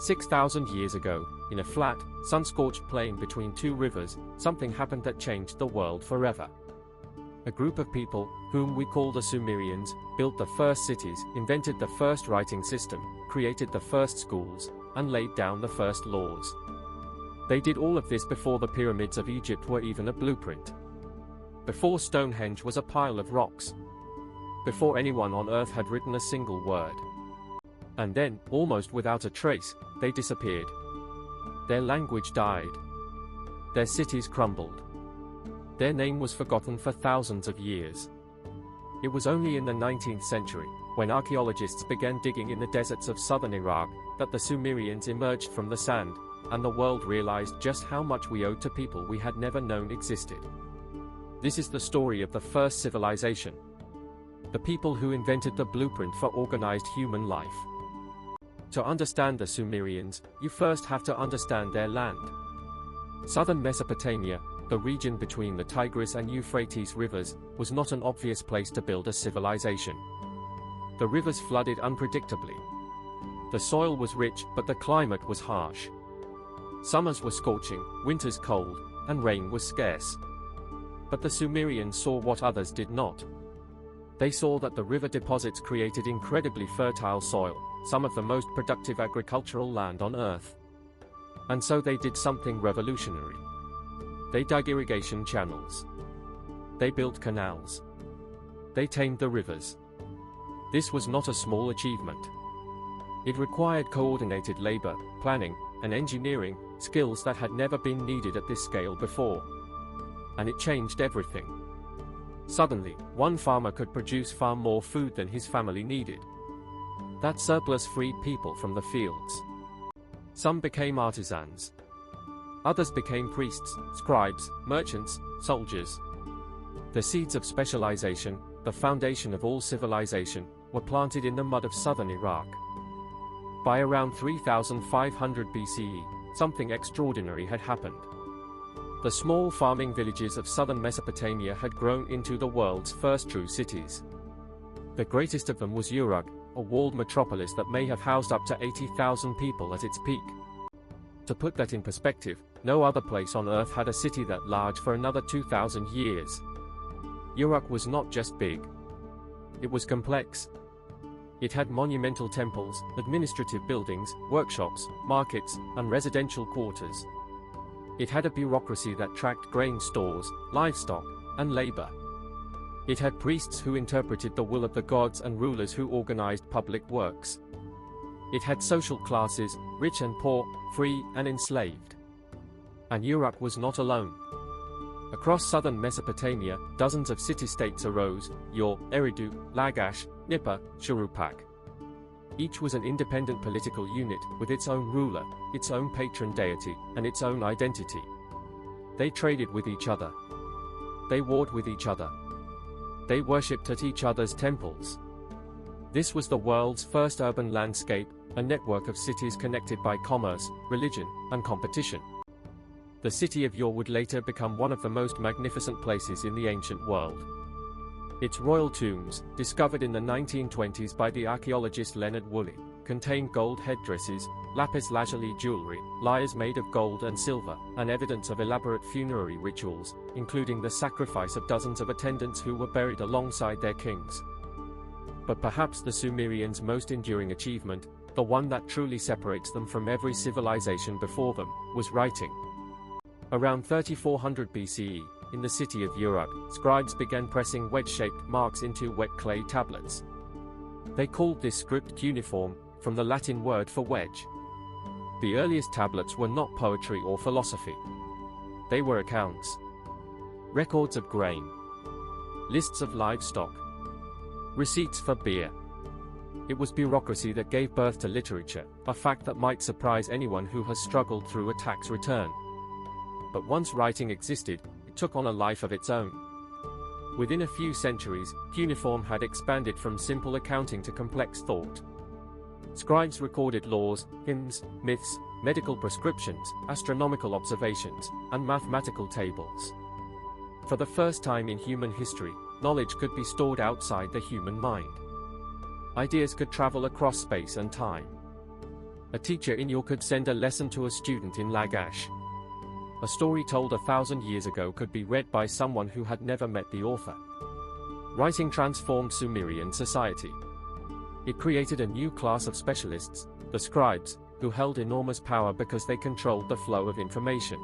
6,000 years ago, in a flat, sun-scorched plain between two rivers, something happened that changed the world forever. A group of people, whom we call the Sumerians, built the first cities, invented the first writing system, created the first schools, and laid down the first laws. They did all of this before the pyramids of Egypt were even a blueprint. Before Stonehenge was a pile of rocks. Before anyone on Earth had written a single word. And then, almost without a trace, they disappeared. Their language died. Their cities crumbled. Their name was forgotten for thousands of years. It was only in the 19th century, when archaeologists began digging in the deserts of southern Iraq, that the Sumerians emerged from the sand, and the world realized just how much we owed to people we had never known existed. This is the story of the first civilization. The people who invented the blueprint for organized human life. To understand the Sumerians, you first have to understand their land. Southern Mesopotamia, the region between the Tigris and Euphrates rivers, was not an obvious place to build a civilization. The rivers flooded unpredictably. The soil was rich, but the climate was harsh. Summers were scorching, winters cold, and rain was scarce. But the Sumerians saw what others did not. They saw that the river deposits created incredibly fertile soil, some of the most productive agricultural land on Earth. And so they did something revolutionary. They dug irrigation channels. They built canals. They tamed the rivers. This was not a small achievement. It required coordinated labor, planning, and engineering, skills that had never been needed at this scale before. And it changed everything. Suddenly, one farmer could produce far more food than his family needed. That surplus freed people from the fields. Some became artisans. Others became priests, scribes, merchants, soldiers. The seeds of specialization, the foundation of all civilization, were planted in the mud of southern Iraq. By around 3500 BCE, something extraordinary had happened. The small farming villages of southern Mesopotamia had grown into the world's first true cities. The greatest of them was Uruk, a walled metropolis that may have housed up to 80,000 people at its peak. To put that in perspective, no other place on Earth had a city that large for another 2,000 years. Uruk was not just big. It was complex. It had monumental temples, administrative buildings, workshops, markets, and residential quarters. It had a bureaucracy that tracked grain stores, livestock, and labor. It had priests who interpreted the will of the gods and rulers who organized public works. It had social classes, rich and poor, free and enslaved. And Uruk was not alone. Across southern Mesopotamia, dozens of city-states arose: Ur, Eridu, Lagash, Nippur, Shuruppak. Each was an independent political unit, with its own ruler, its own patron deity, and its own identity. They traded with each other. They warred with each other. They worshipped at each other's temples. This was the world's first urban landscape, a network of cities connected by commerce, religion, and competition. The city of Ur would later become one of the most magnificent places in the ancient world. Its royal tombs, discovered in the 1920s by the archaeologist Leonard Woolley, contain gold headdresses, lapis lazuli jewelry, lyres made of gold and silver, and evidence of elaborate funerary rituals, including the sacrifice of dozens of attendants who were buried alongside their kings. But perhaps the Sumerians' most enduring achievement, the one that truly separates them from every civilization before them, was writing. Around 3400 BCE, in the city of Uruk, scribes began pressing wedge-shaped marks into wet clay tablets. They called this script cuneiform, from the Latin word for wedge. The earliest tablets were not poetry or philosophy. They were accounts. Records of grain. Lists of livestock. Receipts for beer. It was bureaucracy that gave birth to literature, a fact that might surprise anyone who has struggled through a tax return. But once writing existed, it took on a life of its own. Within a few centuries, cuneiform had expanded from simple accounting to complex thought. Scribes recorded laws, hymns, myths, medical prescriptions, astronomical observations, and mathematical tables. For the first time in human history, knowledge could be stored outside the human mind. Ideas could travel across space and time. A teacher in Ur could send a lesson to a student in Lagash. A story told 1,000 years ago could be read by someone who had never met the author. Writing transformed Sumerian society. It created a new class of specialists, the scribes, who held enormous power because they controlled the flow of information.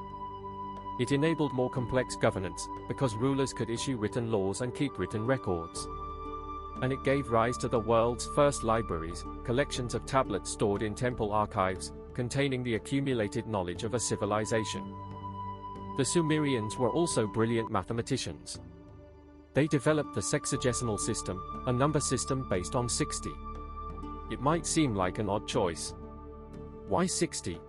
It enabled more complex governance, because rulers could issue written laws and keep written records. And it gave rise to the world's first libraries, collections of tablets stored in temple archives, containing the accumulated knowledge of a civilization. The Sumerians were also brilliant mathematicians. They developed the sexagesimal system, a number system based on 60. It might seem like an odd choice. Why 60?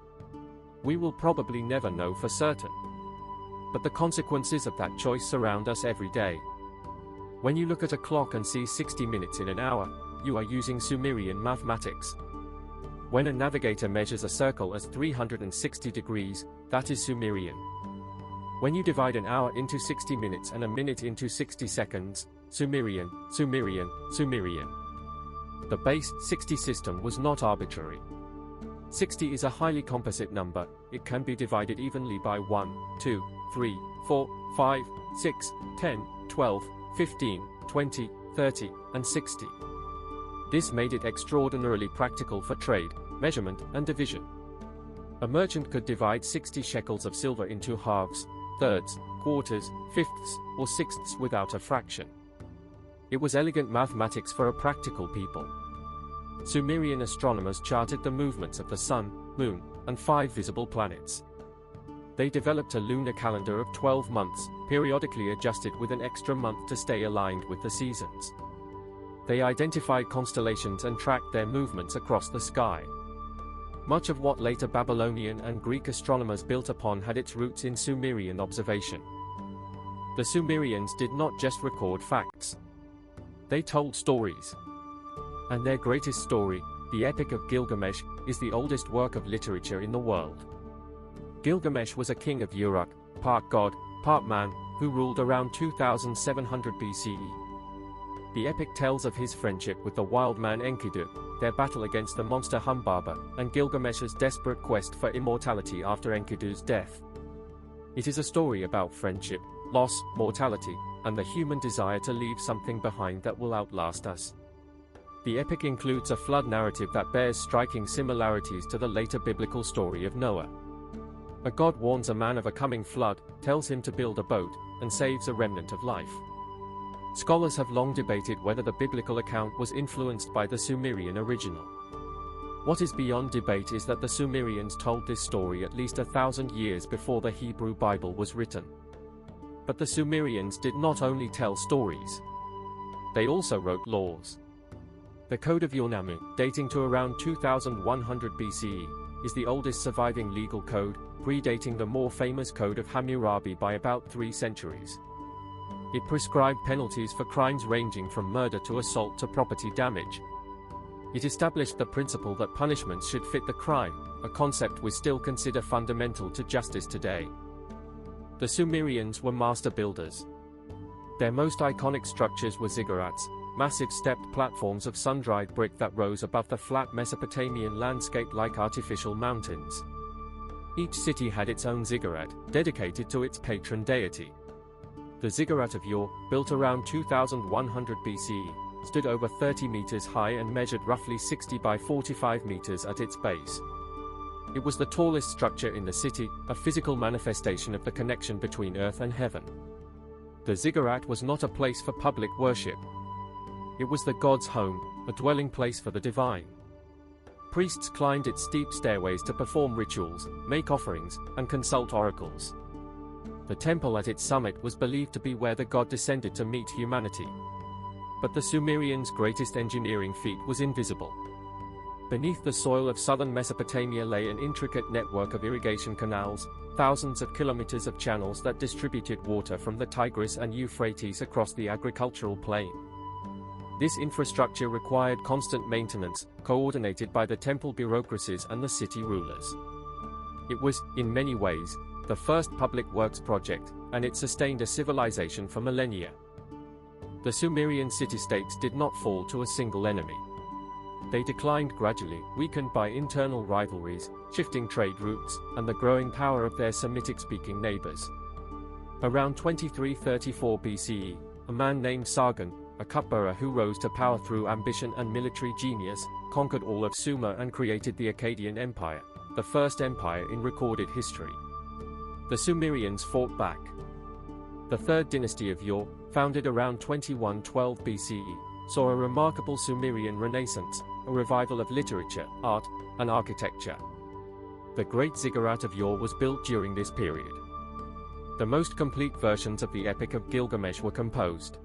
We will probably never know for certain. But the consequences of that choice surround us every day. When you look at a clock and see 60 minutes in an hour, you are using Sumerian mathematics. When a navigator measures a circle as 360 degrees, that is Sumerian. When you divide an hour into 60 minutes and a minute into 60 seconds, Sumerian, Sumerian, Sumerian. The base 60 system was not arbitrary. 60 is a highly composite number. It can be divided evenly by 1, 2, 3, 4, 5, 6, 10, 12, 15, 20, 30, and 60. This made it extraordinarily practical for trade, measurement, and division. A merchant could divide 60 shekels of silver into halves, thirds, quarters, fifths, or sixths without a fraction. It was elegant mathematics for a practical people. Sumerian astronomers charted the movements of the sun, moon, and 5 visible planets. They developed a lunar calendar of 12 months, periodically adjusted with an extra month to stay aligned with the seasons. They identified constellations and tracked their movements across the sky. Much of what later Babylonian and Greek astronomers built upon had its roots in Sumerian observation. The Sumerians did not just record facts. They told stories. And their greatest story, the Epic of Gilgamesh, is the oldest work of literature in the world. Gilgamesh was a king of Uruk, part god, part man, who ruled around 2700 BCE. The epic tells of his friendship with the wild man Enkidu, their battle against the monster Humbaba, and Gilgamesh's desperate quest for immortality after Enkidu's death. It is a story about friendship, loss, mortality, and the human desire to leave something behind that will outlast us. The epic includes a flood narrative that bears striking similarities to the later biblical story of Noah. A god warns a man of a coming flood, tells him to build a boat, and saves a remnant of life. Scholars have long debated whether the biblical account was influenced by the Sumerian original. What is beyond debate is that the Sumerians told this story at least 1,000 years before the Hebrew Bible was written. But the Sumerians did not only tell stories. They also wrote laws. The Code of Ur-Nammu, dating to around 2100 BCE, is the oldest surviving legal code, predating the more famous Code of Hammurabi by about 3 centuries. It prescribed penalties for crimes ranging from murder to assault to property damage. It established the principle that punishments should fit the crime, a concept we still consider fundamental to justice today. The Sumerians were master builders. Their most iconic structures were ziggurats, massive stepped platforms of sun-dried brick that rose above the flat Mesopotamian landscape like artificial mountains. Each city had its own ziggurat, dedicated to its patron deity. The ziggurat of Ur, built around 2100 BCE, stood over 30 meters high and measured roughly 60 by 45 meters at its base. It was the tallest structure in the city, a physical manifestation of the connection between earth and heaven. The ziggurat was not a place for public worship. It was the god's home, a dwelling place for the divine. Priests climbed its steep stairways to perform rituals, make offerings, and consult oracles. The temple at its summit was believed to be where the god descended to meet humanity. But the Sumerians' greatest engineering feat was invisible. Beneath the soil of southern Mesopotamia lay an intricate network of irrigation canals, thousands of kilometers of channels that distributed water from the Tigris and Euphrates across the agricultural plain. This infrastructure required constant maintenance, coordinated by the temple bureaucracies and the city rulers. It was, in many ways, the first public works project, and it sustained a civilization for millennia. The Sumerian city-states did not fall to a single enemy. They declined gradually, weakened by internal rivalries, shifting trade routes, and the growing power of their Semitic-speaking neighbors. Around 2334 BCE, a man named Sargon, a cupbearer who rose to power through ambition and military genius, conquered all of Sumer and created the Akkadian Empire, the first empire in recorded history. The Sumerians fought back. The third dynasty of Ur, founded around 2112 BCE, saw a remarkable Sumerian renaissance, a revival of literature, art, and architecture. The Great Ziggurat of Ur was built during this period. The most complete versions of the Epic of Gilgamesh were composed.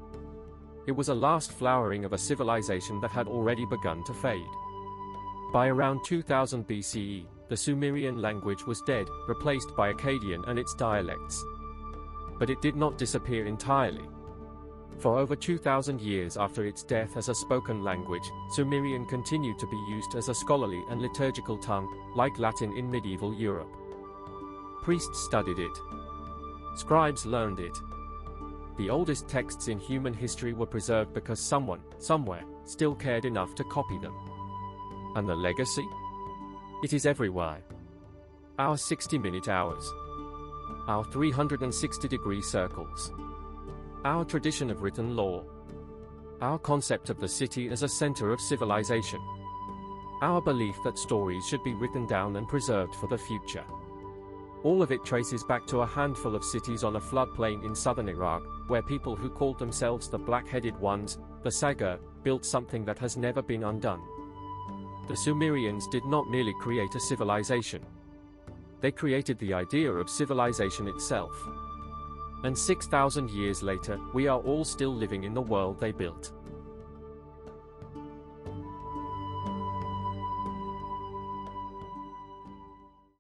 It was a last flowering of a civilization that had already begun to fade. By around 2000 BCE, the Sumerian language was dead, replaced by Akkadian and its dialects. But it did not disappear entirely. For over 2,000 years after its death as a spoken language, Sumerian continued to be used as a scholarly and liturgical tongue, like Latin in medieval Europe. Priests studied it. Scribes learned it. The oldest texts in human history were preserved because someone, somewhere, still cared enough to copy them. And the legacy? It is everywhere. Our 60-minute hours. Our 360-degree circles. Our tradition of written law. Our concept of the city as a center of civilization. Our belief that stories should be written down and preserved for the future. All of it traces back to a handful of cities on a floodplain in southern Iraq, where people who called themselves the Black-Headed Ones, the Sagar, built something that has never been undone. The Sumerians did not merely create a civilization. They created the idea of civilization itself. And 6,000 years later, we are all still living in the world they built.